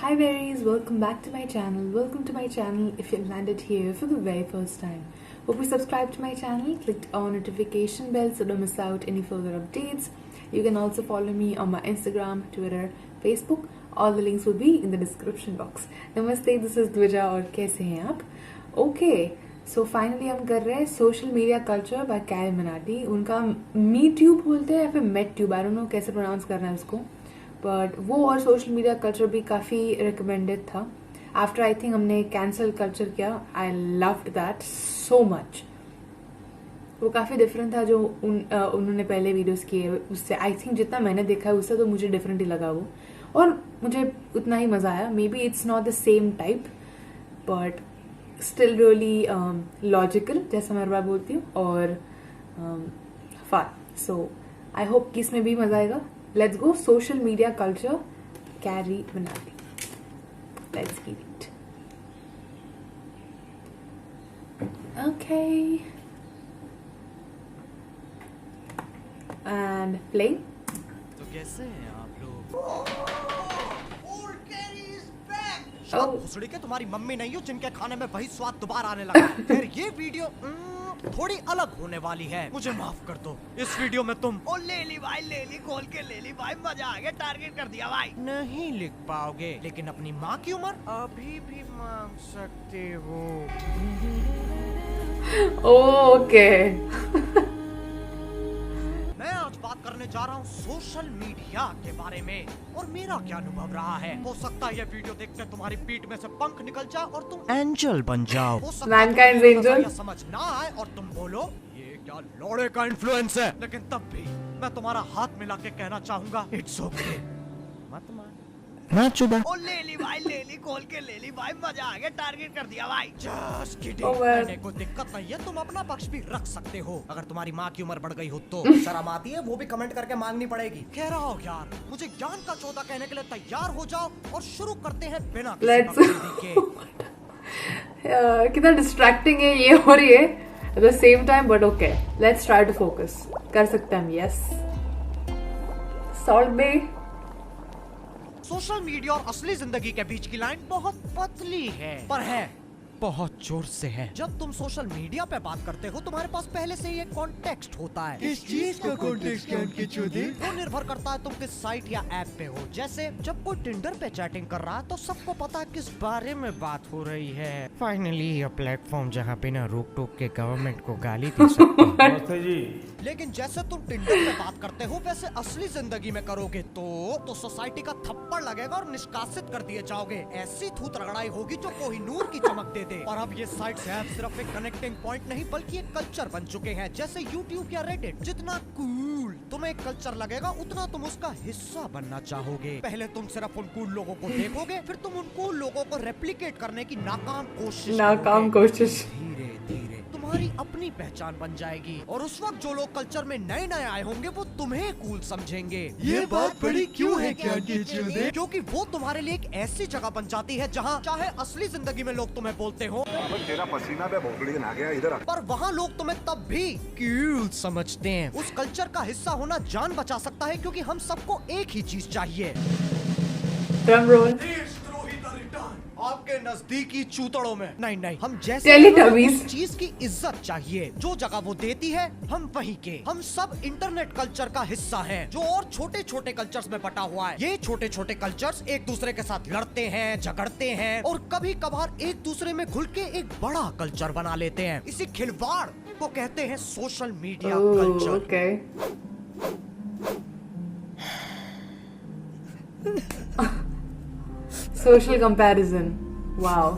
Hi berries, welcome back to my channel. Welcome to my channel if you landed here for the very first time. Hope you subscribed to my channel, clicked on notification bell so don't miss out any further updates. You can also follow me on my Instagram, Twitter, Facebook. All the links will be in the description box. Namaste, this is Dvija और कैसे हैं आप? Okay, so finally हम कर रहे हैं social media culture by Kyle Minati. उनका MeTube बोलते हैं या फिर MedTube, I don't know कैसे pronounce करना है उसको. बट वो और सोशल मीडिया कल्चर भी काफ़ी रिकमेंडेड था. आफ्टर आई थिंक हमने कैंसल कल्चर किया, I loved that so much. वो काफ़ी डिफरेंट था जो उन्होंने पहले वीडियोस किए उससे. आई थिंक जितना मैंने देखा है उससे तो मुझे डिफरेंट ही लगा वो, और मुझे उतना ही मज़ा आया. May be it's not the same type but still really logical, जैसा मैं हर बार बोलती हूँ, और फन. सो आई होप कि इसमें भी मज़ा आएगा. Let's go social media culture, Carrie Minati. Let's get it. Okay. And play. तो कैसे हैं आप लोग? Oh. भोसड़ी के तुम्हारी मम्मी नहीं हो जिनके खाने में वही स्वाद दोबारा आने लगा. फिर ये वीडियो थोड़ी अलग होने वाली है, मुझे माफ कर दो. इस वीडियो में तुम ले ली भाई, ले ली, खोल के ले ली भाई, मजा आ गया, टारगेट कर दिया भाई. नहीं लिख पाओगे, लेकिन अपनी माँ की उम्र अभी भी मांग सकते हो. Okay. मैं आज बात करने जा रहा हूँ सोशल मीडिया के बारे में और मेरा क्या अनुभव रहा है. हो सकता है ये वीडियो देखकर तुम्हारी पीठ में से पंख निकल जाए और तुम एंजल बन जाओ. हो सकता है Mankind's angel. समझ ना आए और तुम बोलो ये क्या लौड़े का इन्फ्लुएंस है. लेकिन तब भी मैं तुम्हारा हाथ मिला के कहना चाहूंगा, इट्स ओके. मत मान. ले ली भाई, ले ली, खोल के ले ली भाई, मजा आ गया, टारगेट कर दिया भाई. Just kidding. Oh, well. कहने को दिक्कत नहीं है, तुम अपना पक्ष भी रख सकते हो. अगर तुम्हारी माँ की उम्र बढ़ गई हो तो शर्म आती है, वो भी कमेंट करके मांगनी पड़ेगी. कह रहा हो यार, मुझे ज्ञान का चौथा कहने के लिए तैयार हो जाओ और शुरू करते हैं बिना किसी Let's. बकचोदी के. कितना डिस्ट्रैक्टिंग है ये हो रही है at the same time, but okay. Let's try to focus. कर सकते हैं हम. Yes. Salt Bay. Social media और असली जिंदगी के बीच की लाइन बहुत पतली है, पर है बहुत जोर से है. जब तुम सोशल मीडिया पे बात करते हो तुम्हारे पास पहले से ही एक कॉन्टेक्स्ट होता है. किस चीज का कॉन्टेक्स्ट ज्ञान के चौधरी? वो निर्भर करता है तुम किस साइट या ऐप पे हो. जैसे जब कोई टिंडर पे चैटिंग कर रहा है तो सबको पता है किस बारे में बात हो रही है. फाइनली ये प्लेटफॉर्म जहाँ बिना रोक टोक के गवर्नमेंट को गाली दे सकते हैं. लेकिन जैसे तुम टिंडर पे बात करते हो वैसे असली जिंदगी में करोगे तो सोसाइटी का थप्पड़ लगेगा और निष्कासित कर दिए जाओगे. ऐसी थूत रगड़ाई होगी जो कोहिनूर की चमक दे दे. और अब ये साइट्स ऐप सिर्फ एक कनेक्टिंग पॉइंट नहीं बल्कि एक कल्चर बन चुके हैं. जैसे यूट्यूब या रेडिट. जितना कूल तुम्हें एक कल्चर लगेगा उतना तुम उसका हिस्सा बनना चाहोगे. पहले तुम सिर्फ उन कूल लोगों को देखोगे, फिर तुम उन कूल लोगों को रेप्लिकेट करने की नाकाम कोशिश. धीरे धीरे तुम्हारी अपनी पहचान बन जाएगी और उस वक्त जो लोग कल्चर में नए नए आए होंगे वो तुम्हें कूल समझेंगे. ये बात बड़ी क्यों है ज्ञान के चौधरी? क्योंकि वो तुम्हारे लिए एक ऐसी जगह बन जाती है जहाँ चाहे असली जिंदगी में लोग तुम्हें बोलते हो तेरा पसीना पे भोसड़ी आ गया इधर. पर वहाँ लोग तुम्हें तब भी कूल समझते हैं. उस कल्चर का हिस्सा होना जान बचा सकता है क्योंकि हम सबको एक ही चीज चाहिए. Drum roll. आपके नजदीकी चूतड़ों में नहीं हम जैसे Teletubbies. उस चीज की इज्जत चाहिए जो जगह वो देती है. हम वहीं के. हम सब इंटरनेट कल्चर का हिस्सा हैं जो और छोटे छोटे कल्चर्स में बटा हुआ है. ये छोटे छोटे कल्चर्स एक दूसरे के साथ लड़ते हैं, झगड़ते हैं और कभी कभार एक दूसरे में घुल के एक बड़ा कल्चर बना लेते हैं. इसी खिलवाड़ को कहते हैं social media Oh, culture. okay. Social comparison. Wow.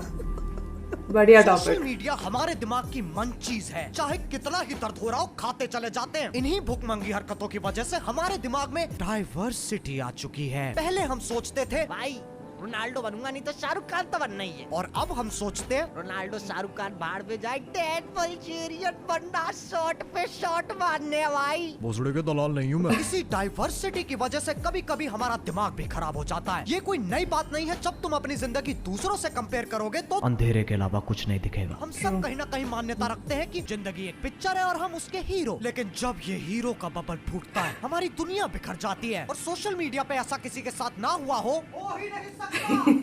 बढ़िया सोशल टॉपिक. मीडिया हमारे दिमाग की मन चीज है. चाहे कितना ही दर्द हो रहा हो खाते चले जाते हैं. इन्हीं भूखमंगी हरकतों की वजह से हमारे दिमाग में डाइवर्सिटी आ चुकी है. पहले हम सोचते थे भाई रोनाल्डो बनूंगा, नहीं तो शाहरुख खान तो बनना ही है. और अब हम सोचते हैं रोनाल्डो शाहरुख खान बाहर पे जाए, डेडपुल चेरियन बनना, शॉट पे शॉट मारने भाई. भोसड़ी के दलाल नहीं हूँ मैं. इसी डाइवर्सिटी की वजह से कभी कभी हमारा दिमाग भी खराब हो जाता है. ये कोई नई बात नहीं है. जब तुम अपनी जिंदगी दूसरों से कंपेयर करोगे तो अंधेरे के अलावा कुछ नहीं दिखेगा. हम सब कहीं ना कहीं मान्यता रखते हैं कि जिंदगी एक पिक्चर है और हम उसके हीरो. लेकिन जब ये हीरो का बबल फूटता है हमारी दुनिया बिखर जाती है. और सोशल मीडिया पे ऐसा किसी के साथ ना हुआ हो ही नहीं सकता.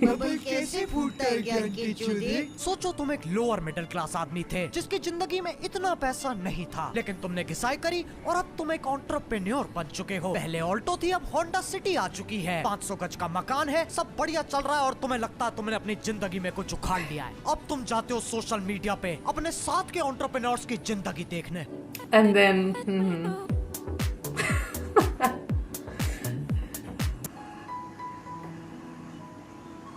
बबल कैसे फूटता है ज्ञान की चूड़ी? सोचो तुम एक लोअर मिडिल क्लास आदमी थे जिसकी जिंदगी में इतना पैसा नहीं था, लेकिन तुमने घिसाई करी और अब तुम एक एंटरप्रेन्योर बन चुके हो। पहले ऑल्टो थी, अब होंडा सिटी आ चुकी है। 500 गज का मकान है, सब बढ़िया चल रहा है और तुम्हें लगता है तुमने अपनी जिंदगी में कुछ उखाड़ लिया है। अब तुम जाते हो सोशल मीडिया पे अपने साथ के एंटरप्रेन्योर्स की जिंदगी देखने। And then,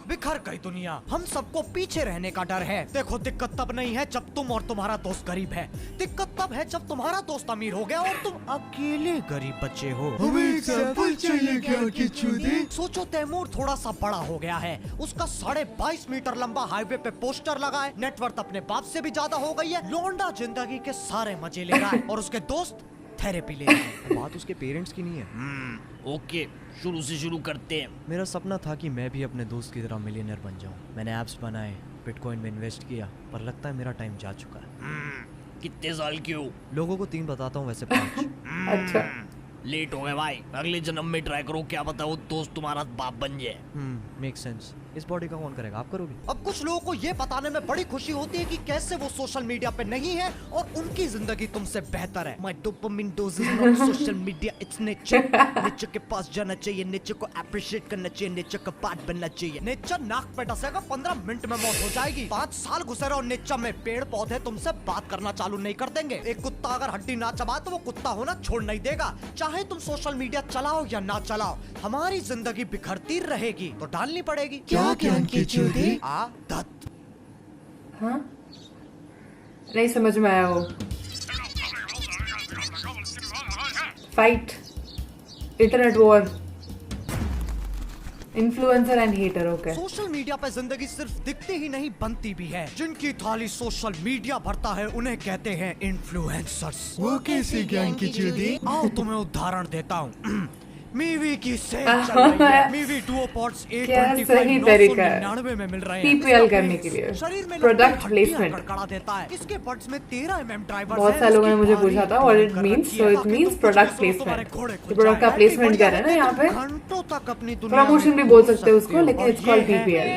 बिखर गई दुनिया, हम सबको पीछे रहने का डर है। देखो दिक्कत तब नहीं है जब तुम और तुम्हारा दोस्त गरीब है, दिक्कत तब है जब तुम्हारा दोस्त अमीर हो गया और तुम अकेले गरीब बचे हो। हमें एग्जाम्पल चाहिए ज्ञान की चूड़ी। सोचो तैमूर थोड़ा सा बड़ा हो गया है, उसका 22.5 मीटर लंबा हाईवे पे पोस्टर लगा है, नेटवर्थ अपने बाप से भी ज्यादा हो गई है, लौंडा जिंदगी के सारे मजे ले रहा है और उसके दोस्त थेरेपी ले रहे हैं। बात उसके पेरेंट्स की नहीं है। ओके, शुरू से शुरू करते हैं। मेरा सपना था कि मैं भी अपने दोस्त की तरह मिलियनर बन जाऊं। मैंने ऐप्स बनाए, बिटकॉइन में इन्वेस्ट किया, पर लगता है मेरा टाइम जा चुका है। कितने साल के हो? लोगों को 3 बताता हूँ, वैसे 5। अच्छा, लेट हो गए भाई, अगले जन्म में ट्राई करो, क्या पता वो दोस्त तुम्हारा बाप बन जाए। Make sense. इस बॉडी का कौन करेगा, आप करोगे? अब कुछ लोगों को ये बताने में बड़ी खुशी होती है कि कैसे वो सोशल मीडिया पे नहीं है और उनकी जिंदगी तुमसे बेहतर है। My dopamine dose is not social media, it's nature. Nature के पास जाना चाहिए, नेचर को अप्रिशिएट करना चाहिए, नेचर का पार्ट बनना चाहिए। नेचर नाक पे डसेगा, 15 मिनट में मौत हो जाएगी। 5 साल घुसे रहो नेचर में, पेड़ पौधे तुमसे बात करना चालू नहीं कर देंगे। एक कुत्ता अगर हड्डी ना चबाए तो वो कुत्ता होना छोड़ नहीं देगा, चाहे तुम सोशल मीडिया चलाओ या ना चलाओ। हमारी जिंदगी बिखरती रहेगी तो डालनी पड़ेगी। क्या ज्ञान की चूड़ी? आदत। हाँ, नहीं समझ में आया वो। Fight, internet war, influencer and hater. Okay, social media पे जिंदगी सिर्फ दिखती ही नहीं बनती भी है। जिनकी थाली सोशल मीडिया भरता है उन्हें कहते हैं इन्फ्लुएंसर्स। वो कैसे ज्ञान की चूड़ी? आओ तुम्हें उदाहरण देता हूँ। मीवी की सेल चल रही है। मीवी डुओपॉड्स क्या सही तरीका है 999 में मिल रहे हैं। PPL करने के लिए। शरीर में प्रोडक्ट प्लेसमेंट कड़ा देता है। इसके बड्स में 13 mm ड्राइवर। बहुत सारे लोगों ने मुझे पूछा था what it means, so it means product placement. Product का प्लेसमेंट कर रहे हैं ना यहाँ पे, घंटों तक अपनी प्रमोशन भी बोल सकते हैं उसको, लेकिन इट्स कॉल्ड PPL।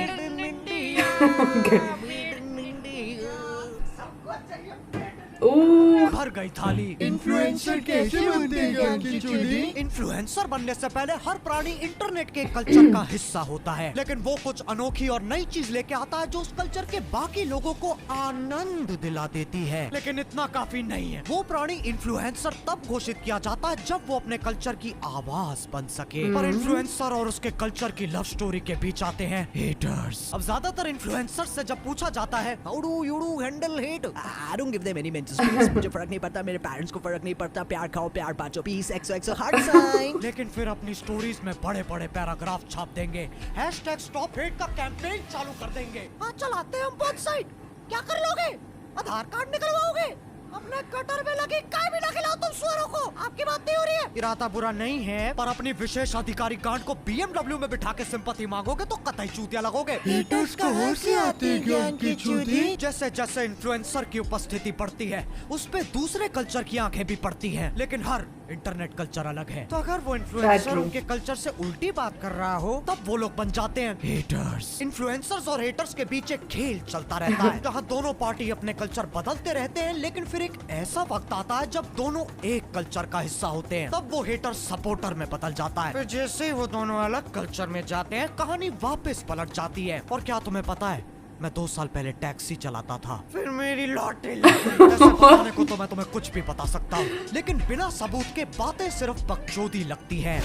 भर गई थाली। इन्फ्लुएंसर कैसे बनते हैं ज्ञान की चूड़ी? इन्फ्लुएंसर बनने से पहले हर प्राणी इंटरनेट के कल्चर का हिस्सा होता है, लेकिन वो कुछ अनोखी और नई चीज लेके आता है जो उस कल्चर के बाकी लोगों को आनंद दिला देती है। लेकिन इतना काफी नहीं है, वो प्राणी इन्फ्लुएंसर तब घोषित किया जाता है जब वो अपने कल्चर की आवाज बन सके। पर इन्फ्लुएंसर और उसके कल्चर की लव स्टोरी के बीच आते हैं हेटर्स। अब ज्यादातर इन्फ्लुएंसर से जब पूछा जाता है how do you handle hate, I don't give them any mentions please. मुझे फर्क नहीं पड़ता, मेरे पेरेंट्स को फर्क नहीं पड़ता, प्यार खाओ प्यार बांटो, पीस एक्सो हार्ट साइन। लेकिन फिर अपनी स्टोरीज में बड़े बड़े पैराग्राफ छाप देंगे, #स्टॉप हेट का कैंपेन चालू कर देंगे। हाँ चलाते हैं हम बोथ साइड। क्या कर लोगे? आधार कार्ड निकलवाओगे? अपने कटर में लगी काय भी ना खिलाओ तुम सुअरों को। आपकी बात नहीं हो रही है। इरादा बुरा नहीं है, पर अपनी विशेष अधिकारी गांड को BMW में बिठा के सिंपैथी मांगोगे तो कतई चूतिया लगोगे। हेटर्स कहाँ से आते हैं ज्ञान की चूड़ी? जैसे जैसे इन्फ्लुएंसर की उपस्थिति बढ़ती है उस पे दूसरे कल्चर की आंखें भी पड़ती हैं, लेकिन हर इंटरनेट कल्चर अलग है। तो अगर वो इन्फ्लुएंसर उनके कल्चर से उल्टी बात कर रहा हो तब वो लोग बन जाते हैं हेटर्स। इन्फ्लुएंसर्स और हेटर्स के बीच एक खेल चलता रहता है जहाँ दोनों पार्टी अपने कल्चर बदलते रहते हैं, लेकिन फिर एक ऐसा वक्त आता है जब दोनों एक कल्चर का हिस्सा होते हैं, तब वो हेटर सपोर्टर में बदल जाता है। फिर जैसे वो दोनों अलग कल्चर में जाते हैं कहानी वापस पलट जाती है। और क्या तुम्हें पता है, मैं 2 साल पहले टैक्सी चलाता था, फिर मेरी लॉटरी लग गई। ऐसा बताने को तो मैं तुम्हें कुछ भी बता सकता हूँ, लेकिन बिना सबूत के बातें सिर्फ बकचोदी लगती है।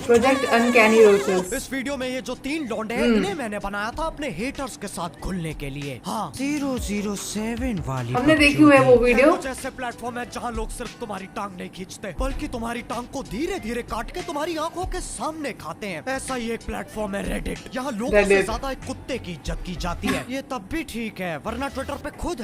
Project uncanny roaches. इस वीडियो में ये जो 3 लौंडे हैं इन्हें मैंने बनाया था अपने हेटर्स के साथ घुलने के लिए। हाँ 007 वाली हमने देखी हुई है वो वीडियो। कुछ ऐसे प्लेटफॉर्म है जहाँ लोग सिर्फ तुम्हारी टांग नहीं खींचते बल्कि तुम्हारी टांग को धीरे धीरे काट के तुम्हारी आंखों के सामने खाते हैं। ऐसा ही एक प्लेटफॉर्म है रेडिट। यहाँ लोगों से ज्यादा एक कुत्ते की इज्जत की जाती है। ये तब भी ठीक है, वरना ट्विटर पे खुद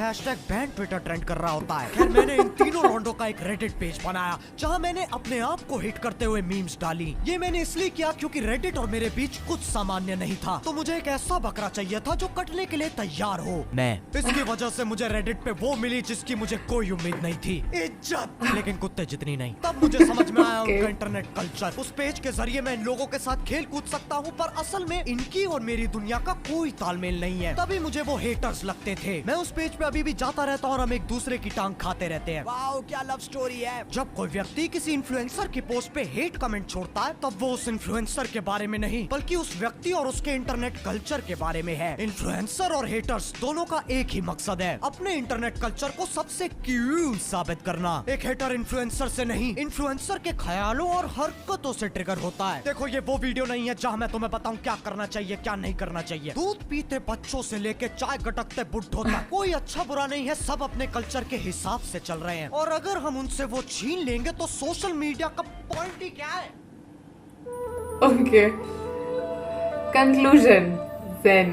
#बैन ट्विटर ट्रेंड कर रहा होता है। खैर मैंने इन तीनों लौंडों का एक रेडिट पेज बनाया जहाँ मैंने अपने आप को हिट करते हुए मीम्स डाली। ये मेरी मैंने इसलिए किया क्योंकि रेडिट और मेरे बीच कुछ सामान्य नहीं था, तो मुझे एक ऐसा बकरा चाहिए था जो कटने के लिए तैयार हो। मैं इसकी वजह से मुझे रेडिट पे वो मिली जिसकी मुझे कोई उम्मीद नहीं थी, इज्जत, लेकिन कुत्ते जितनी नहीं। तब मुझे समझ में आया उनका इंटरनेट कल्चर। उस पेज के जरिए मैं इन लोगों के साथ खेल कूद सकता हूँ, पर असल में इनकी और मेरी दुनिया का कोई तालमेल नहीं है। तभी मुझे वो हेटर्स लगते थे। मैं उस पेज पे अभी भी जाता रहता हूँ और हम एक दूसरे की टांग खाते रहते हैं। वाओ क्या लव स्टोरी है। जब कोई व्यक्ति किसी इन्फ्लुएंसर की पोस्ट पे हेट कमेंट छोड़ता है, तब वो उस इन्फ्लुएंसर के बारे में नहीं बल्कि उस व्यक्ति और उसके इंटरनेट कल्चर के बारे में है। इन्फ्लुएंसर और हेटर्स दोनों का एक ही मकसद है, अपने इंटरनेट कल्चर को सबसे कूल साबित करना। एक हेटर इन्फ्लुएंसर से नहीं, इन्फ्लुएंसर के ख्यालों और हरकतों से ट्रिगर होता है। देखो ये वो वीडियो नहीं है जहाँ मैं तुम्हें बताऊं क्या करना चाहिए क्या नहीं करना चाहिए। दूध पीते बच्चों से लेके चाय गटकते बुढ़ों तक कोई अच्छा बुरा नहीं है, सब अपने कल्चर के हिसाब से चल रहे हैं। और अगर हम उनसे वो छीन लेंगे तो सोशल मीडिया का पॉइंट ही क्या है। Okay. Conclusion. Then.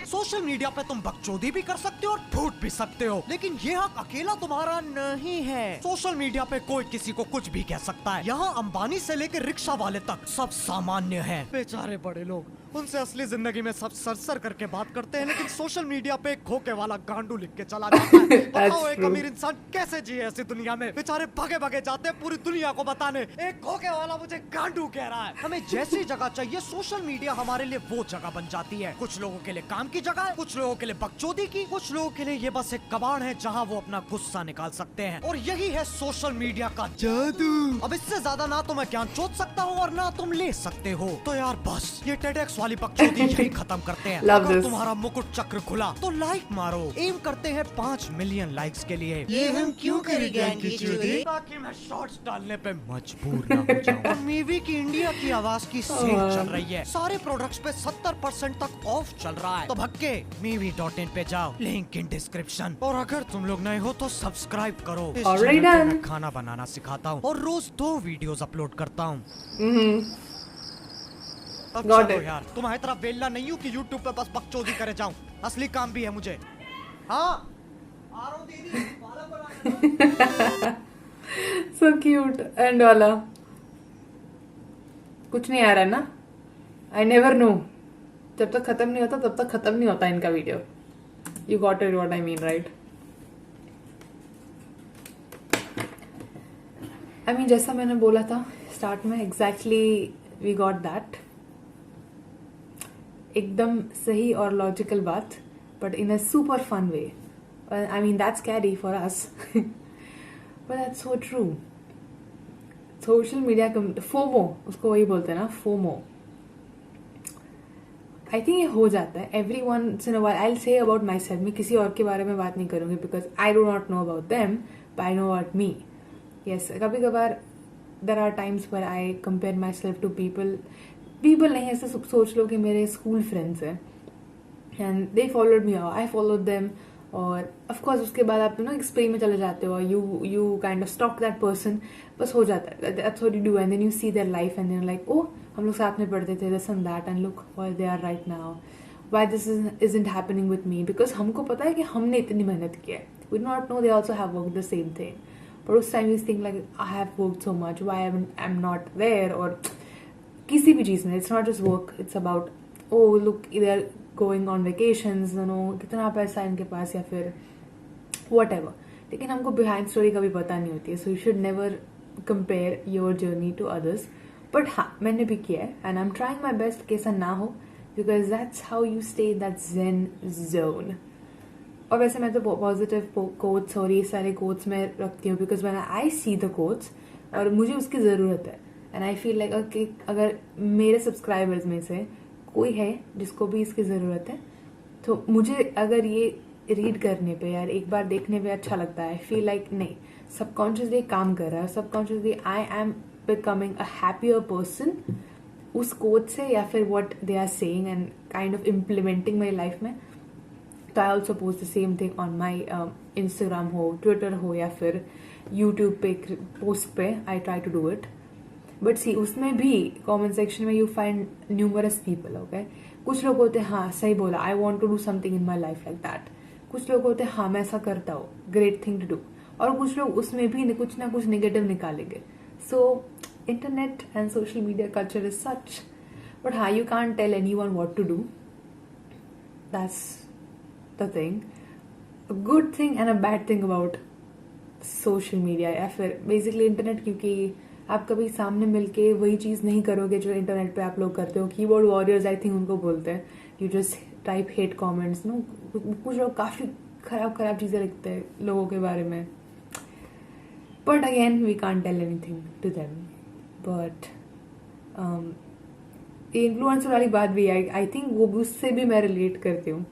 Social media पे तुम बकचोदी भी कर सकते हो और फूट भी सकते हो, लेकिन ये हक अकेला तुम्हारा नहीं है। सोशल मीडिया पे कोई किसी को कुछ भी कह सकता है। यहाँ अंबानी से लेकर रिक्शा वाले तक सब सामान्य हैं। बेचारे बड़े लोग, उनसे असली जिंदगी में सब सरसर करके बात करते हैं, लेकिन सोशल मीडिया पे एक खोके वाला गांडू लिख के चला जाता है। बताओ एक अमीर इंसान कैसे जिए ऐसी दुनिया में। बेचारे भगे भगे जाते हैं पूरी दुनिया को बताने, एक खोके वाला मुझे गांडू कह रहा है। हमें जैसी जगह चाहिए सोशल मीडिया हमारे लिए वो जगह बन जाती है। कुछ लोगों के लिए काम की जगह है, कुछ लोगों के लिए बकचोदी की, कुछ लोगों के लिए ये बस एक कबाड़ है जहाँ वो अपना गुस्सा निकाल सकते हैं। और यही है सोशल मीडिया का जादू। अब इससे ज्यादा ना तो मैं ज्ञान चोद सकता हूँ और ना तुम ले सकते हो। तो यार बस ये टेडेक्स वाली बकचोदी यही खत्म करते हैं। Love अगर this. तुम्हारा मुकुट चक्र खुला तो लाइक मारो। एम करते हैं 5 मिलियन लाइक्स के लिए। ये हम क्यों करेंगे ताकि मैं शॉर्ट्स डालने पे मजबूर ना हो जाऊं। और मीवी की इंडिया की आवाज की सेल चल रही है। सारे प्रोडक्ट्स पे 70% तक ऑफ चल रहा है। तो भक्के मीवी.in पे जाओ, लिंक इन डिस्क्रिप्शन। और अगर तुम लोग नए हो तो सब्सक्राइब करो। इस Already चैनल पे done. मैं खाना बनाना सिखाता हूँ और रोज 2 वीडियोस अपलोड करता हूँ। अब Got चलो it. यार, तुम्हारी तरह वेल्ला नहीं हूँ कि YouTube पे बस बकचोदी करे जाऊं। असली काम भी है मुझे। हाँ आ रहा हूँ दीदी, पालक बना। So cute. And वाला कुछ नहीं आ रहा ना। I never know. जब तक खत्म नहीं होता तब तक खत्म नहीं होता इनका video. You got it what I mean, right? I mean जैसा मैंने बोला था स्टार्ट में, exactly we got that. एकदम सही और लॉजिकल बात, but in a super fun way. I mean that's carry for us, but that's so true. Social media FOMO, उसको वही बोलते हैं ना, फोमो. आई थिंक ये हो जाता है every once in a while. I will say about my self, मैं किसी और के बारे में बात नहीं करूंगी because I do not know about them, but I know about me. Yes, कभी कभार देर आर टाइम्स पर I compare my self to people नहीं, ऐसे सोच लो कि मेरे स्कूल फ्रेंड्स हैं and they followed me, I followed them. और ऑफकोर्स उसके बाद आप ना एक्सप्लेन में चले जाते हो, you kind of stalk that person. बस हो जाता है, that's what you do and then you see their life and then like, oh हम लोग साथ में पढ़ते थे, this and that, and look where they are right now, why this isn't happening with me. Because हमको पता है कि हमने इतनी मेहनत की है. We do not know they also have work the same thing, but उस time you think like I have worked so much, why I am not there. और किसी भी चीज़ में it's not just work, it's about oh look इधर going on vacations, no कितना पैसा है इनके पास या फिर वट एवर. लेकिन हमको बिहाइंड स्टोरी कभी पता नहीं होती है. So you should never compare your journey to others. But हाँ, मैंने भी किया है and I am trying my best कि ऐसा ना हो, because that's how you stay in that zen zone. और वैसे मैं तो पॉजिटिव कोट्स और ये सारे कोट्स में रखती हूँ because when I see the quotes और मुझे उसकी ज़रूरत है. एंड आई फील लाइक अगर मेरे सब्सक्राइबर्स में से कोई है जिसको भी इसकी ज़रूरत है, तो मुझे अगर ये रीड करने पे यार एक बार देखने पे अच्छा लगता है. आई फील लाइक नहीं, सबकॉन्शियसली काम कर रहा है, subconsciously I am becoming a happier person उस कोच से या फिर what they are saying and kind of implementing my life में. तो I also post the same thing on my Instagram हो, ट्विटर हो या फिर यूट्यूब पे पोस्ट पे. I try to do it. But see, उसमें भी कमेंट सेक्शन में you find numerous people. Okay, कुछ लोग होते हैं हाँ सही बोला, I want to do something in my life like that. कुछ लोग होते हैं हाँ मैं ऐसा करता हूँ, ग्रेट थिंग टू डू. और कुछ लोग उसमें भी कुछ ना कुछ नेगेटिव निकालेंगे. So internet and social media culture is such. But हाँ, you can't tell anyone what to do. That's the thing. A good thing and a bad thing about social media या फिर बेसिकली इंटरनेट, क्योंकि आप कभी सामने मिलके वही चीज़ नहीं करोगे जो इंटरनेट पे आप लोग करते हो. कीबोर्ड वॉरियर्स आई थिंक उनको बोलते हैं. You just type hate comments. No, कुछ लोग काफ़ी खराब चीज़ें लिखते हैं लोगों के बारे में. But again we can't tell anything to them. But influencer वाली बात भी आई थिंक वो उससे भी मैं रिलेट करती हूँ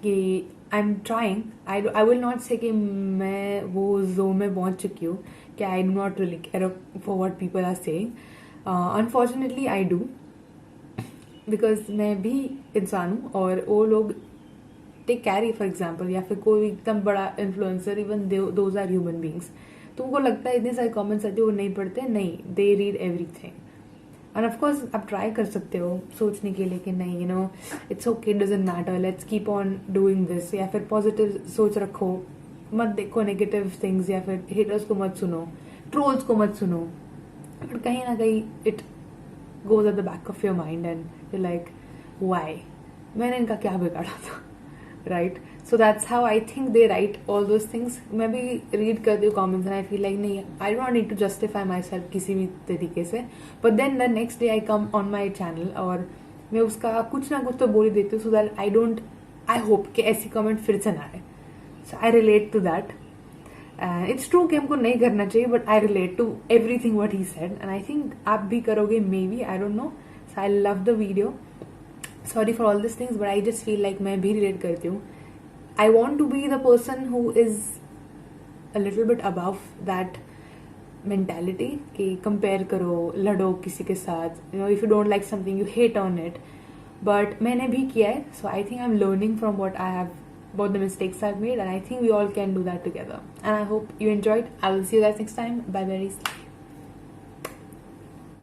कि आई am trying. I will not से कि मैं वो जोन में पहुंच चुकी हूँ कि I do not really care for what people are saying. Unfortunately I do, because मैं भी इंसान हूँ और वो लोग टेक कैरी फॉर एग्जाम्पल या फिर कोई एकदम बड़ा influencer, even those are human beings. तो उनको लगता है इतने सारे कॉमेंट्स आते हैं वो नहीं पढ़ते. नहीं, they read everything. And of course आप ट्राई कर सकते हो सोचने के लिए कि नहीं, you know, it's okay, doesn't matter, let's keep on doing this. या फिर पॉजिटिव सोच रखो, मत देखो नेगेटिव थिंग्स, या फिर हेटर्स को मत सुनो, ट्रोल्स को मत सुनो. बट कहीं ना कहीं it goes at the back of your mind and you like, why, मैंने इनका क्या बिगाड़ा था, right? So that's how I think they write all those things. मैं भी रीड करती हूँ comments and I feel like नहीं, I don't need to justify myself किसी भी तरीके से. But then the next day I come on my channel और मैं उसका कुछ ना कुछ तो बोल ही देती हूँ, सो दैट आई होप कि ऐसी कमेंट फिर से ना आए. So I relate to that. It's true कि हमको नहीं करना चाहिए, but I relate to everything what he said and I think आप भी करोगे, maybe, I don't know. So I love the video. Sorry for all this things, but I just feel like मैं भी relate करती हूँ. I want to be the person who is a little bit above that mentality कि compare करो, लड़ो किसी के साथ, you know, if you don't like something you hate on it. But मैंने भी किया है, so I think I'm learning from about the mistakes I've made, and I think we all can do that together. And I hope you enjoyed. I will see you guys next time. Bye, berries.